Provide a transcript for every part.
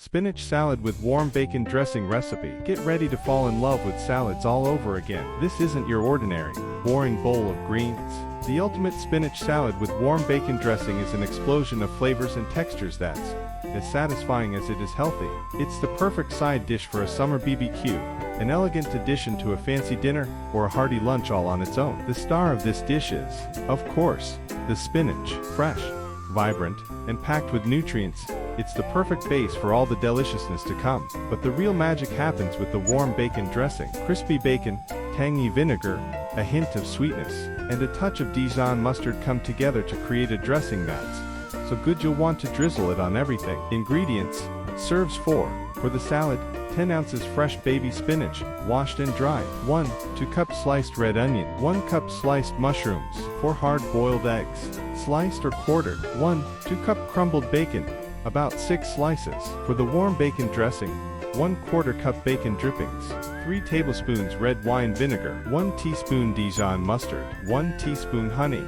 Spinach salad with warm bacon dressing recipe. Get ready to fall in love with salads all over again. This isn't your ordinary, boring bowl of greens. The ultimate spinach salad with warm bacon dressing is an explosion of flavors and textures that's as satisfying as it is healthy. It's the perfect side dish for a summer BBQ, an elegant addition to a fancy dinner, or a hearty lunch all on its own. The star of this dish is, of course, the spinach. Fresh, vibrant, and packed with nutrients, it's the perfect base for all the deliciousness to come. But the real magic happens with the warm bacon dressing. Crispy bacon, tangy vinegar, a hint of sweetness, and a touch of Dijon mustard come together to create a dressing that's so good you'll want to drizzle it on everything. Ingredients: serves 4. For the salad, 10 ounces fresh baby spinach, washed and dried. 2 cups sliced red onion. 1 cup sliced mushrooms. 4 hard-boiled eggs, sliced or quartered. 2 cup crumbled bacon, about 6 slices. For the warm bacon dressing, 1/4 cup bacon drippings. 3 tablespoons red wine vinegar. 1 teaspoon Dijon mustard. 1 teaspoon honey.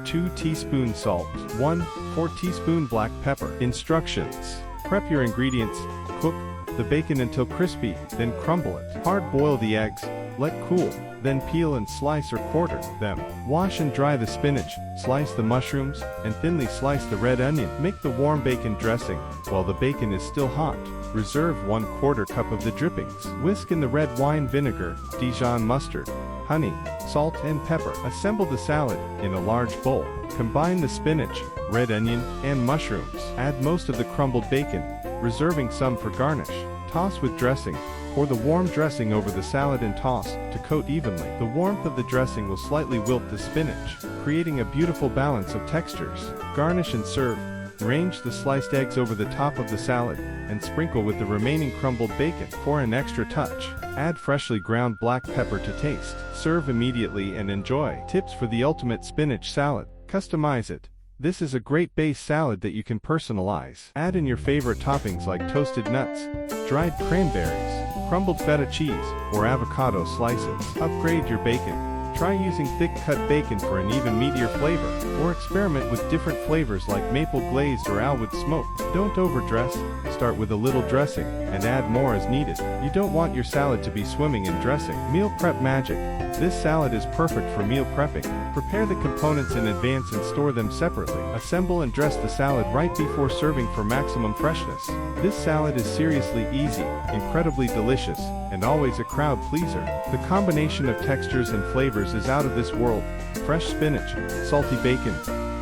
2 teaspoon salt. 4 teaspoon black pepper. Instructions: prep your ingredients, cook the bacon until crispy, then crumble it. Hard-boil the eggs, let cool, then peel and slice or quarter them. Wash and dry the spinach, slice the mushrooms, and thinly slice the red onion. Make the warm bacon dressing while the bacon is still hot. Reserve 1/4 cup of the drippings. Whisk in the red wine vinegar, Dijon mustard, honey, salt and pepper. Assemble the salad in a large bowl. Combine the spinach, red onion, and mushrooms. Add most of the crumbled bacon, reserving some for garnish. Toss with dressing. Pour the warm dressing over the salad and toss to coat evenly. The warmth of the dressing will slightly wilt the spinach, creating a beautiful balance of textures. Garnish and serve. Arrange the sliced eggs over the top of the salad, and sprinkle with the remaining crumbled bacon. For an extra touch, add freshly ground black pepper to taste. Serve immediately and enjoy. Tips for the ultimate spinach salad: customize it. This is a great base salad that you can personalize. Add in your favorite toppings like toasted nuts, dried cranberries, crumbled feta cheese, or avocado slices. Upgrade your bacon. Try using thick-cut bacon for an even meatier flavor, or experiment with different flavors like maple glazed or alwood smoked. Don't overdress, start with a little dressing, and add more as needed. You don't want your salad to be swimming in dressing. Meal prep magic. This salad is perfect for meal prepping. Prepare the components in advance and store them separately. Assemble and dress the salad right before serving for maximum freshness. This salad is seriously easy, incredibly delicious, and always a crowd pleaser. The combination of textures and flavors is out of this world. Fresh spinach, salty bacon,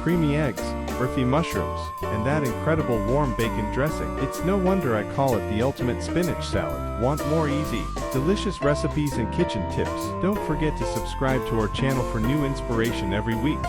creamy eggs, earthy mushrooms, and that incredible warm bacon dressing. It's no wonder I call it the ultimate spinach salad. Want more easy, delicious recipes and kitchen tips? Don't forget to subscribe to our channel for new inspiration every week.